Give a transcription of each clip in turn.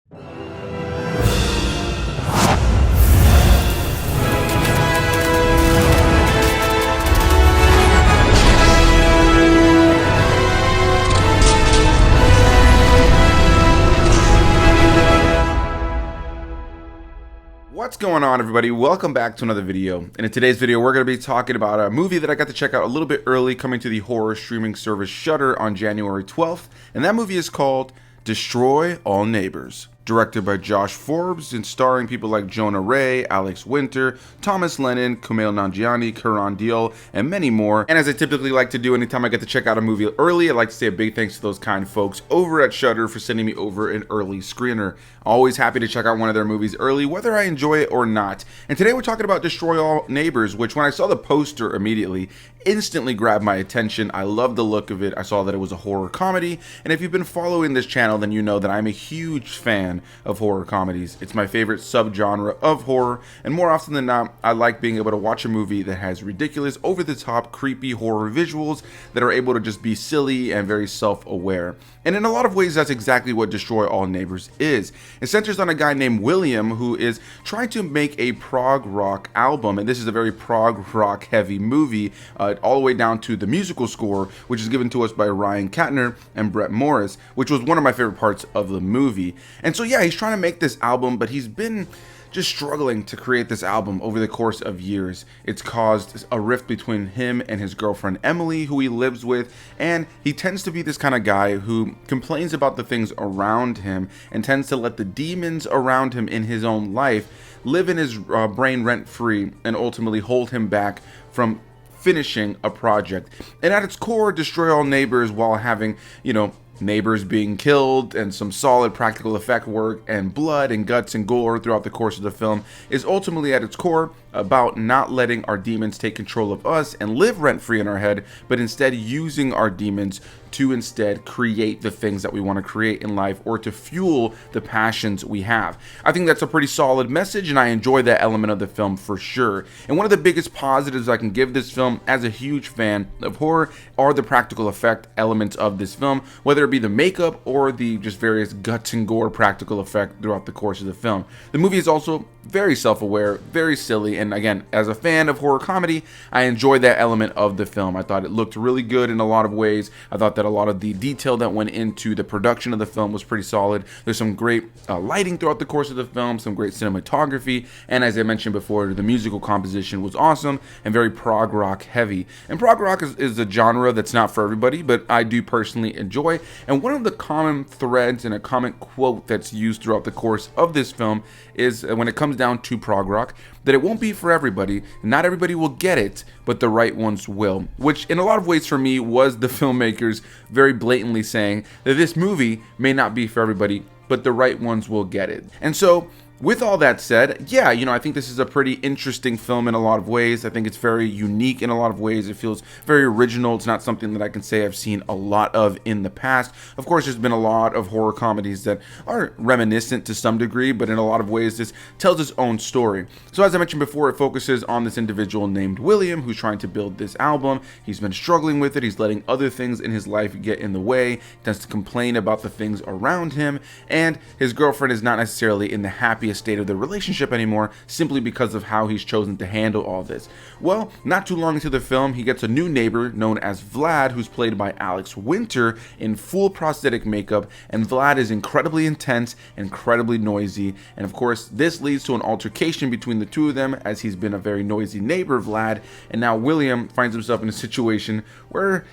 What's going on, everybody? Welcome back to another video. And in today's video, we're going to be talking about a movie that I got to check out a little bit early, coming to the horror streaming service Shudder on January 12th. And that movie is called Destroy All Neighbors. Directed by Josh Forbes and starring people like Jonah, Alex Winter, Thomas Lennon, Kumail Nanjiani, Randee, and many more. And as I typically like to do anytime I get to check out a movie early, I'd like to say a big thanks to those kind folks over at Shudder for sending me over an early screener. Always happy to check out one of their movies early, whether I enjoy it or not. And today we're talking about Destroy All Neighbors, which when I saw the poster immediately, instantly grabbed my attention. I love the look of it. I saw that it was a horror comedy, and if you've been following this channel, then you know that I'm a huge fan of horror comedies. It's my favorite subgenre of horror, and more often than not, I like being able to watch a movie that has ridiculous, over-the-top, creepy horror visuals that are able to just be silly and very self-aware. And in a lot of ways, that's exactly what Destroy All Neighbors is. It centers on a guy named William who is trying to make a prog rock album, and this is a very prog rock heavy movie, all the way down to the musical score, which is given to us by Ryan Katner and Brett Morris, which was one of my favorite parts of the movie. And so yeah, he's trying to make this album, but he's been just struggling to create this album over the course of years. It's caused a rift between him and his girlfriend Emily, who he lives with, and he tends to be this kind of guy who complains about the things around him and tends to let the demons around him in his own life live in his brain rent-free and ultimately hold him back from finishing a project. And at its core, Destroy All Neighbors, while having, neighbors being killed and some solid practical effect work and blood and guts and gore throughout the course of the film, is ultimately at its core about not letting our demons take control of us and live rent-free in our head, but instead using our demons to instead create the things that we want to create in life, or to fuel the passions we have. I think that's a pretty solid message, and I enjoy that element of the film for sure. And one of the biggest positives I can give this film as a huge fan of horror are the practical effect elements of this film, whether it be the makeup or the just various guts and gore practical effect throughout the course of the film. The movie is also very self-aware, very silly, and again, as a fan of horror comedy, I enjoyed that element of the film. I thought it looked really good in a lot of ways. I thought that a lot of the detail that went into the production of the film was pretty solid. There's some great lighting throughout the course of the film, some great cinematography, and as I mentioned before, the musical composition was awesome and very prog rock heavy. And prog rock is a genre that's not for everybody, but I do personally enjoy. And one of the common threads and a common quote that's used throughout the course of this film is, when it comes down to prog rock, that it won't be for everybody. Not everybody will get it, but the right ones will. Which in a lot of ways for me was the filmmakers very blatantly saying that this movie may not be for everybody, but the right ones will get it. And so with all that said, yeah, I think this is a pretty interesting film in a lot of ways. I think it's very unique in a lot of ways. It feels very original. It's not something that I can say I've seen a lot of in the past. Of course, there's been a lot of horror comedies that are reminiscent to some degree, but in a lot of ways, this tells its own story. So as I mentioned before, it focuses on this individual named William who's trying to build this album. He's been struggling with it. He's letting other things in his life get in the way. He tends to complain about the things around him, and his girlfriend is not necessarily in the happiest state of the relationship anymore, simply because of how he's chosen to handle all this. Well, not too long into the film, he gets a new neighbor known as Vlad, who's played by Alex Winter in full prosthetic makeup, and Vlad is incredibly intense, incredibly noisy, and of course this leads to an altercation between the two of them, as he's been a very noisy neighbor, Vlad, and now William finds himself in a situation where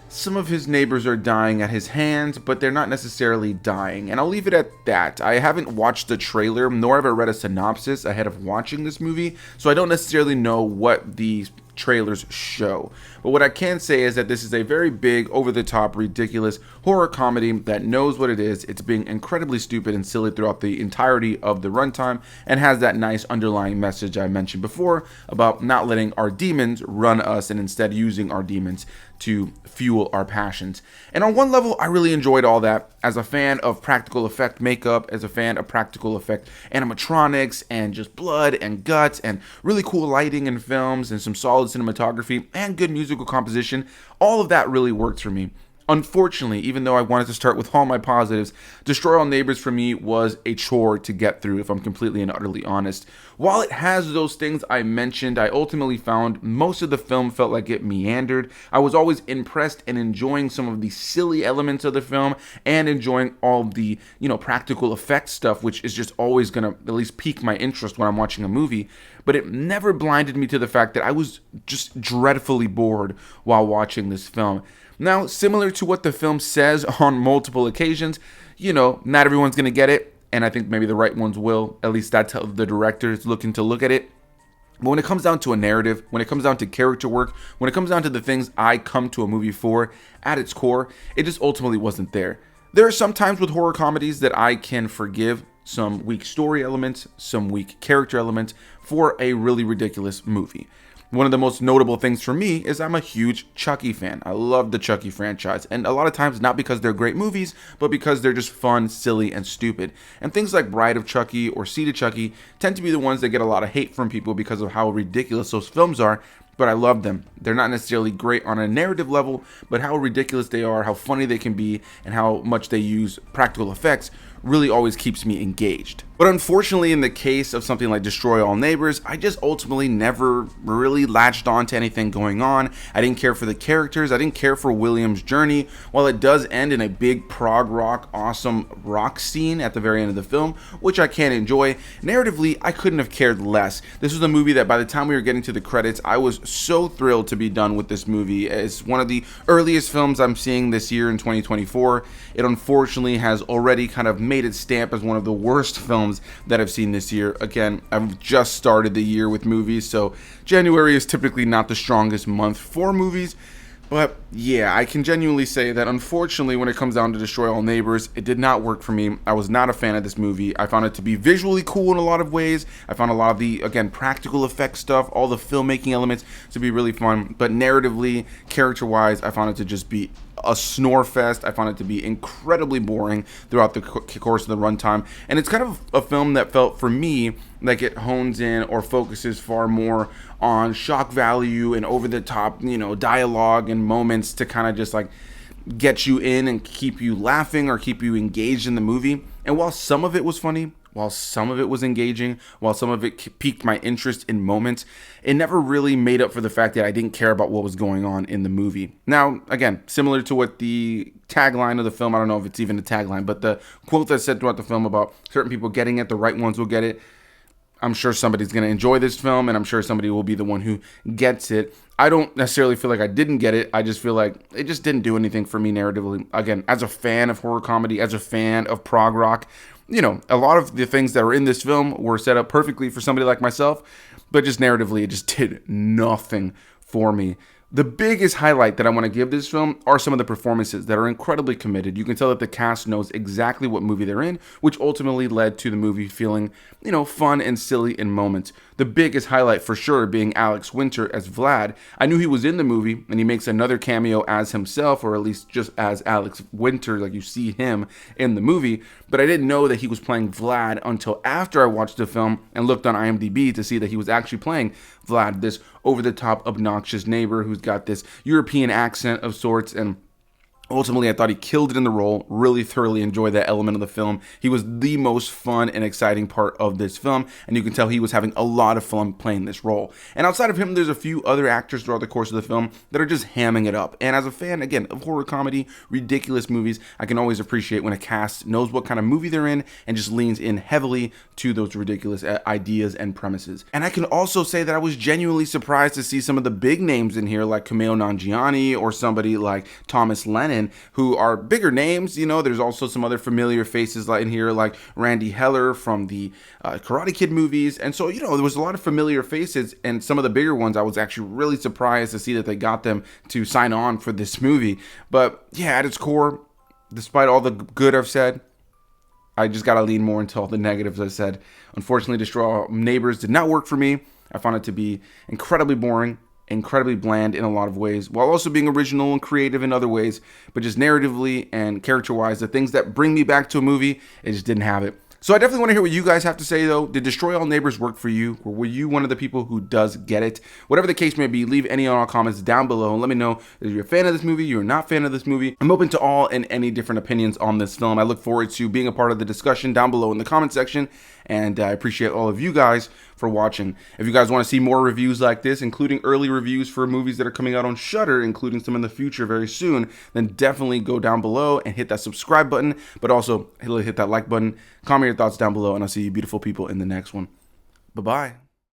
some of his neighbors are dying at his hands, but they're not necessarily dying, and I'll leave it at that. I haven't watched the trailer, nor have I read a synopsis ahead of watching this movie, so I don't necessarily know what the trailers show. But what I can say is that this is a very big, over-the-top, ridiculous horror comedy that knows what it is. It's being incredibly stupid and silly throughout the entirety of the runtime, and has that nice underlying message I mentioned before about not letting our demons run us and instead using our demons to fuel our passions. And on one level, I really enjoyed all that. As a fan of practical effect makeup, as a fan of practical effect animatronics and just blood and guts and really cool lighting in films and some solid cinematography and good musical composition, all of that really worked for me. Unfortunately, even though I wanted to start with all my positives, Destroy All Neighbors for me was a chore to get through, if I'm completely and utterly honest. While it has those things I mentioned, I ultimately found most of the film felt like it meandered. I was always impressed and enjoying some of the silly elements of the film and enjoying all the, practical effects stuff, which is just always going to at least pique my interest when I'm watching a movie. But it never blinded me to the fact that I was just dreadfully bored while watching this film. Now, similar to what the film says on multiple occasions, not everyone's going to get it, and I think maybe the right ones will. At least that's how the director is looking to look at it. But when it comes down to a narrative, when it comes down to character work, when it comes down to the things I come to a movie for, at its core, it just ultimately wasn't there. There are some times with horror comedies that I can forgive some weak story elements, some weak character elements for a really ridiculous movie. One of the most notable things for me is I'm a huge Chucky fan. I love the Chucky franchise, and a lot of times not because they're great movies, but because they're just fun, silly, and stupid. And things like Bride of Chucky or Seed of Chucky tend to be the ones that get a lot of hate from people because of how ridiculous those films are, but I love them. They're not necessarily great on a narrative level, but how ridiculous they are, how funny they can be, and how much they use practical effects really always keeps me engaged. But unfortunately, in the case of something like Destroy All Neighbors, I just ultimately never really latched on to anything going on. I didn't care for the characters. I didn't care for William's journey. While it does end in a big prog rock, awesome rock scene at the very end of the film, which I can enjoy, narratively, I couldn't have cared less. This was a movie that by the time we were getting to the credits, I was so thrilled to be done with this movie. It's one of the earliest films I'm seeing this year in 2024. It unfortunately has already kind of made its stamp as one of the worst films that I've seen this year. Again, I've just started the year with movies, so January is typically not the strongest month for movies. But yeah, I can genuinely say that unfortunately when it comes down to Destroy All Neighbors, it did not work for me. I was not a fan of this movie. I found it to be visually cool in a lot of ways. I found a lot of the, again, practical effects stuff, all the filmmaking elements to be really fun. But narratively, character-wise, I found it to just be a snore fest. I found it to be incredibly boring throughout the course of the runtime. And it's kind of a film that felt, for me, like it hones in or focuses far more on shock value and over-the-top, dialogue and moments to kind of just like get you in and keep you laughing or keep you engaged in the movie. And while some of it was funny, while some of it was engaging, while some of it piqued my interest in moments, it never really made up for the fact that I didn't care about what was going on in the movie. Now, again, similar to what the tagline of the film, I don't know if it's even a tagline, but the quote that's said throughout the film about certain people getting it, the right ones will get it. I'm sure somebody's going to enjoy this film, and I'm sure somebody will be the one who gets it. I don't necessarily feel like I didn't get it. I just feel like it just didn't do anything for me narratively. Again, as a fan of horror comedy, as a fan of prog rock, a lot of the things that are in this film were set up perfectly for somebody like myself, but just narratively, it just did nothing for me. The biggest highlight that I want to give this film are some of the performances that are incredibly committed. You can tell that the cast knows exactly what movie they're in, which ultimately led to the movie feeling, fun and silly in moments. The biggest highlight for sure being Alex Winter as Vlad. I knew he was in the movie, and he makes another cameo as himself, or at least just as Alex Winter, like you see him in the movie, but I didn't know that he was playing Vlad until after I watched the film and looked on IMDb to see that he was actually playing Vlad, this over-the-top obnoxious neighbor who's got this European accent of sorts. And ultimately, I thought he killed it in the role. Really thoroughly enjoyed that element of the film. He was the most fun and exciting part of this film, and you can tell he was having a lot of fun playing this role. And outside of him, there's a few other actors throughout the course of the film that are just hamming it up. And as a fan, again, of horror comedy, ridiculous movies, I can always appreciate when a cast knows what kind of movie they're in and just leans in heavily to those ridiculous ideas and premises. And I can also say that I was genuinely surprised to see some of the big names in here, like Kumail Nanjiani or somebody like Thomas Lennon, who are bigger names. There's also some other familiar faces in here, like Randee Heller from the Karate Kid movies. And so, there was a lot of familiar faces, and some of the bigger ones, I was actually really surprised to see that they got them to sign on for this movie. But yeah, at its core, despite all the good I've said, I just got to lean more into all the negatives I said. Unfortunately, Destroy All Neighbors did not work for me. I found it to be incredibly boring, incredibly bland in a lot of ways, while also being original and creative in other ways. But just narratively and character-wise, the things that bring me back to a movie, it just didn't have it. So I definitely want to hear what you guys have to say, though. Did Destroy All Neighbors work for you? Or were you one of the people who does get it? Whatever the case may be, leave any and all comments down below and let me know if you're a fan of this movie, you're not a fan of this movie. I'm open to all and any different opinions on this film. I look forward to being a part of the discussion down below in the comment section, and I appreciate all of you guys for watching. If you guys want to see more reviews like this, including early reviews for movies that are coming out on Shudder, including some in the future very soon, then definitely go down below and hit that subscribe button, but also hit that like button. Comment your thoughts down below, and I'll see you beautiful people in the next one. Bye-bye.